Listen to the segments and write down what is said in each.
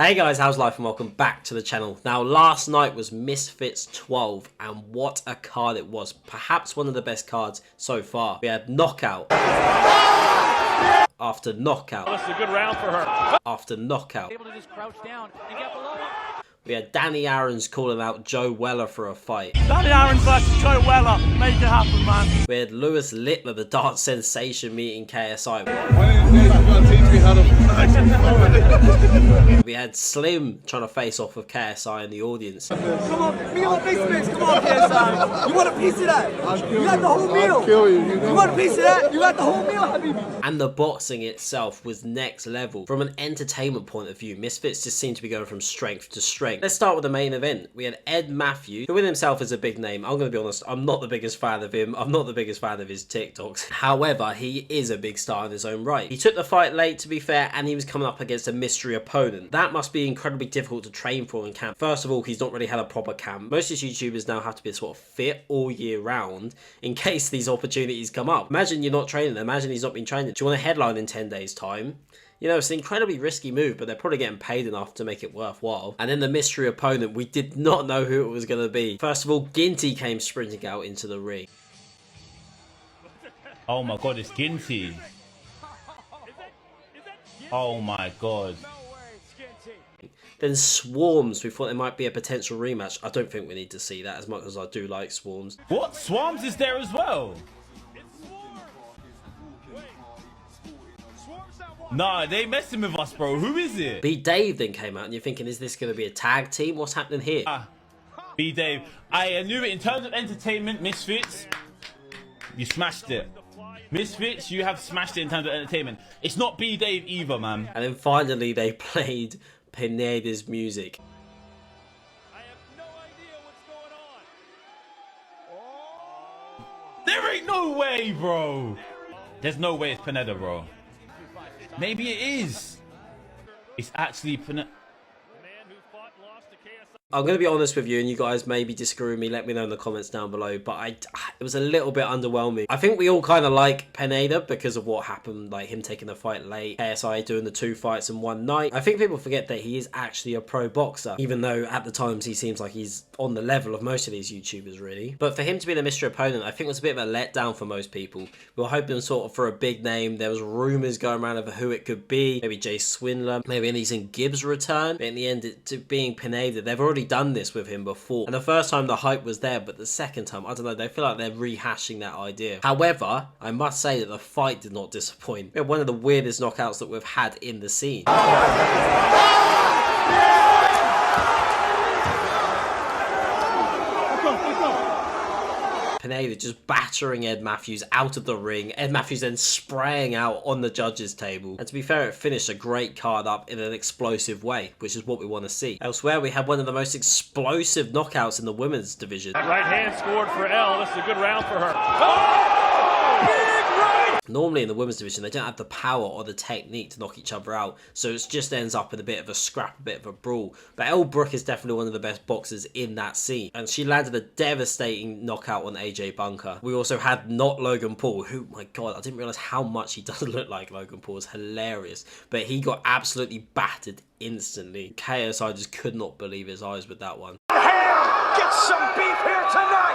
Hey guys, how's life and welcome back to the channel. Now last night was Misfits 12 and what a card it was. Perhaps one of the best cards so far. We had knockout after knockout. This is a good round for her. After knockout. Able to just crouch down and get below him. We had AARONS calling out Joe Weller for a fight. AARONS versus Joe Weller. Make it happen, man. We had Lewis Littler, the dance sensation, meeting KSI. We had Slim trying to face off with KSI in the audience. Come on, meal on Misfits. Come on, KSI. You want a piece of that? You got the whole meal. I'll kill you. You want a piece of that? You got the whole meal, Habibi. And the boxing itself was next level. From an entertainment point of view, Misfits just seemed to be going from strength to strength. Let's start with the main event. We had Ed Matthews, who in himself is a big name. I'm going to be honest, I'm not the biggest fan of him. I'm not the biggest fan of his TikToks. However, he is a big star in his own right. He took the fight late, to be fair, and he was coming up against a mystery opponent. That must be incredibly difficult to train for in camp. First of all, he's not really had a proper camp. Most of these YouTubers now have to be sort of fit all year round in case these opportunities come up. Imagine you're not training. Imagine he's not been training. Do you want a headline in 10 days' time? You know, it's an incredibly risky move, but they're probably getting paid enough to make it worthwhile. And then the mystery opponent, we did not know who it was going to be. First of all, Ginty came sprinting out into the ring. Oh my god, it's Ginty. Oh my god. Then Swarms, we thought there might be a potential rematch. I don't think we need to see that as much as I do like Swarms. What? Swarms is there as well? Nah, they messing with us, bro. Who is it? B Dave then came out and you're thinking, is this going to be a tag team? What's happening here? B Dave. I knew it. In terms of entertainment, Misfits, you smashed it. Misfits, you have smashed it in terms of entertainment. It's not B Dave either, man. And then finally they played Pineda's music. I have no idea what's going on. There ain't no way, bro. There's no way it's Pineda, bro. Maybe it is. It's actually Pineda. I'm going to be honest with you, and you guys maybe disagree with me, let me know in the comments down below, but it was a little bit underwhelming. I think we all kind of like Pineda because of what happened, like him taking the fight late, KSI doing the 2 fights in one night. I think people forget that he is actually a pro boxer, even though at the times he seems like he's on the level of most of these YouTubers, really. But for him to be the mystery opponent, I think was a bit of a letdown for most people. We were hoping sort of for a big name. There was rumours going around over who it could be. Maybe Jay Swindler, maybe Anything Gibbs return. But in the end, it being Pineda, they've already done this with him before. And the first time the hype was there, but the second time, I don't know, they feel like they're rehashing that idea. However, I must say that the fight did not disappoint. We had one of the weirdest knockouts that we've had in the scene. Pineda just battering Ed Matthews out of the ring. Ed Matthews then spraying out on the judges' table. And to be fair, it finished a great card up in an explosive way, which is what we want to see. Elsewhere, we had one of the most explosive knockouts in the women's division. Right hand scored for Elle. This is a good round for her. Oh! Normally in the women's division, they don't have the power or the technique to knock each other out, so it just ends up in a bit of a scrap, a bit of a brawl. But Elle Brooke is definitely one of the best boxers in that scene, and she landed a devastating knockout on AJ Bunker. We also had not Logan Paul, who, my god, I didn't realise how much he doesn't look like Logan Paul. It's hilarious, but he got absolutely battered instantly. KSI just could not believe his eyes with that one. Get some beef here tonight.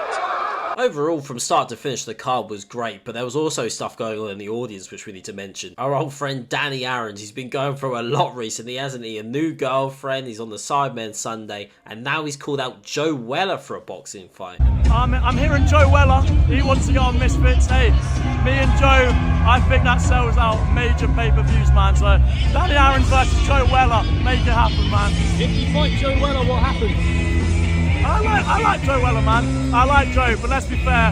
Overall, from start to finish, the card was great, but there was also stuff going on in the audience which we need to mention. Our old friend AARONS, he's been going through a lot recently, hasn't he? A new girlfriend, he's on the Sidemen Sunday, and now he's called out Joe Weller for a boxing fight. I'm hearing Joe Weller. He wants to go on Misfits. Hey, me and Joe, I think that sells out major pay-per-views, man. So, AARONS versus Joe Weller. Make it happen, man. If you fight Joe Weller, what happens? I like Joe Weller, man. I like Joe, but let's be fair.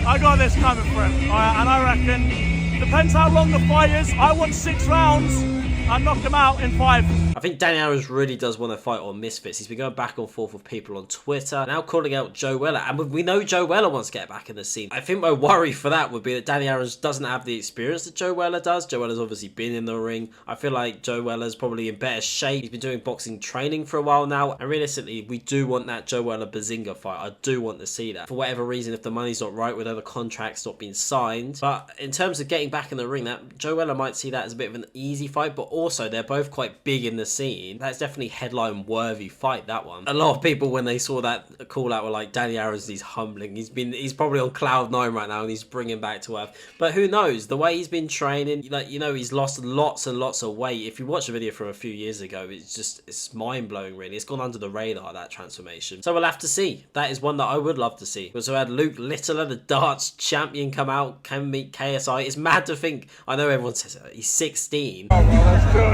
I got this coming for him, all right? And I reckon, depends how long the fight is. I want 6 rounds. I knock him out in 5. I think AARONS really does want to fight on Misfits. He's been going back and forth with people on Twitter, now calling out Joe Weller. And we know Joe Weller wants to get back in the scene. I think my worry for that would be that AARONS doesn't have the experience that Joe Weller does. Joe Weller's obviously been in the ring. I feel like Joe Weller's probably in better shape. He's been doing boxing training for a while now. And realistically, we do want that Joe Weller Bazinga fight. I do want to see that. For whatever reason, if the money's not right, with other contracts not being signed. But in terms of getting back in the ring, that Joe Weller might see that as a bit of an easy fight. But also, they're both quite big in the the scene, that's definitely headline worthy fight, that one. A lot of people, when they saw that call out, were like, Danny AARONS, he's humbling. He's probably on cloud 9 right now and he's bringing back to earth. But who knows? The way he's been training, like, you know, he's lost lots and lots of weight. If you watch a video from a few years ago, it's mind blowing, really. It's gone under the radar, that transformation. So we'll have to see. That is one that I would love to see. We also had Luke Littler, the darts champion, come out, can meet KSI. It's mad to think, I know everyone says he's 16. Oh, well, let's do it.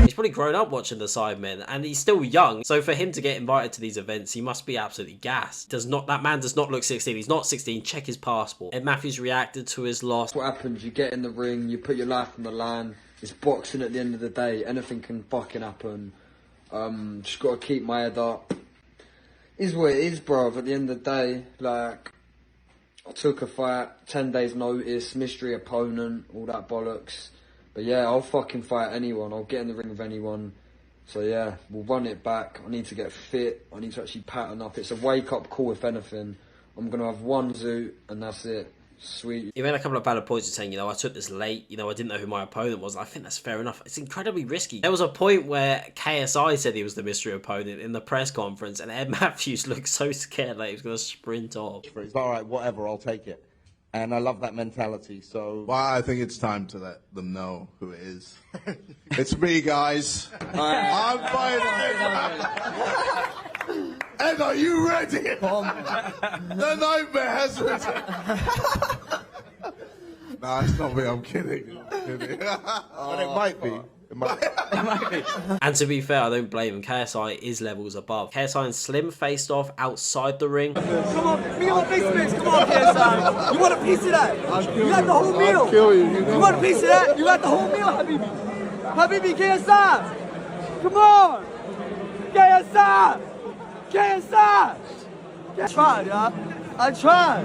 He's probably grown up watching the Sidemen and he's still young, so for him to get invited to these events, he must be absolutely gassed. That man does not look 16. He's not 16. Check his passport. Ed Matthews reacted to his loss. What happens? You get in the ring, you put your life on the line. It's boxing at the end of the day. Anything can fucking happen. Just gotta keep my head up. Is what it is, bruv. At the end of the day, like, I took a fight, 10 days notice, mystery opponent, all that bollocks. But yeah, I'll fucking fight anyone. I'll get in the ring with anyone. So yeah, we'll run it back. I need to get fit. I need to actually pattern up. It's a wake-up call, if anything. I'm going to have one zoot, and that's it. Sweet. You made a couple of valid points of saying, you know, I took this late, you know, I didn't know who my opponent was. I think that's fair enough. It's incredibly risky. There was a point where KSI said he was the mystery opponent in the press conference, and Ed Matthews looked so scared like he was going to sprint off. It's all right, whatever, I'll take it. And I love that mentality, so... Well, I think it's time to let them know who it is. It's me, guys. I'm fighting. And are you ready? The nightmare has returned. Nah, it's not me. I'm kidding. But it might be. It might be. And to be fair, I don't blame him. KSI is levels above. KSI and Slim faced off outside the ring. Come on, me on Misfits. Come on, KSI. You want a piece of that? You got the whole meal. I'll kill you. You want a piece of that? You got the whole meal, Habibi. Habibi, KSI. Come on. KSI. KSI. I tried, yeah. I tried.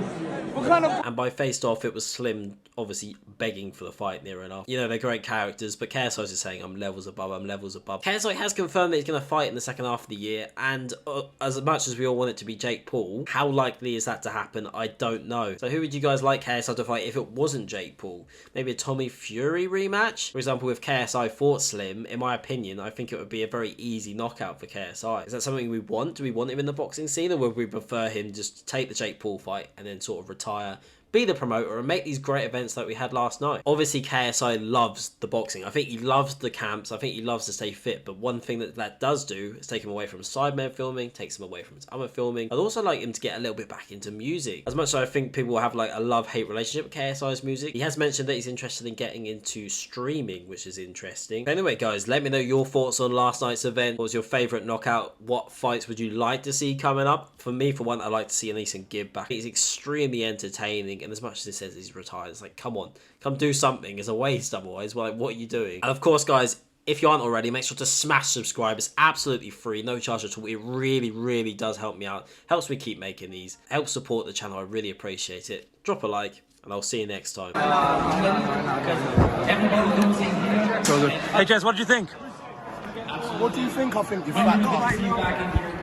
What kind of... And by faced off, it was Slim obviously begging for the fight near enough. You know, they're great characters, but KSI is saying, I'm levels above, I'm levels above. KSI has confirmed that he's going to fight in the second half of the year, and as much as we all want it to be Jake Paul, how likely is that to happen? I don't know. So who would you guys like KSI to fight if it wasn't Jake Paul? Maybe a Tommy Fury rematch? For example, if KSI fought Slim, in my opinion, I think it would be a very easy knockout for KSI. Is that something we want? Do we want him in the boxing scene, or would we prefer him just to take the Jake Paul fight and then sort of retire, be the promoter, and make these great events like we had last night? Obviously, KSI loves the boxing. I think he loves the camps. I think he loves to stay fit. But one thing that does do is take him away from Sidemen filming, takes him away from his other filming. I'd also like him to get a little bit back into music. As much as I think people will have like a love-hate relationship with KSI's music, he has mentioned that he's interested in getting into streaming, which is interesting. Anyway, guys, let me know your thoughts on last night's event. What was your favourite knockout? What fights would you like to see coming up? For me, for one, I'd like to see Anison Gibb back. He's extremely entertaining, and as much as it says he's retired, it's like, come on, come do something. It's a waste otherwise. Well, like, what are you doing? And of course, guys, if you aren't already, make sure to smash subscribe. It's absolutely free, no charge at all. It really, really does help me out. Helps me keep making these. Helps support the channel. I really appreciate it. Drop a like, and I'll see you next time. Hey, Jez, what do you think? What do you think? I think you're fat.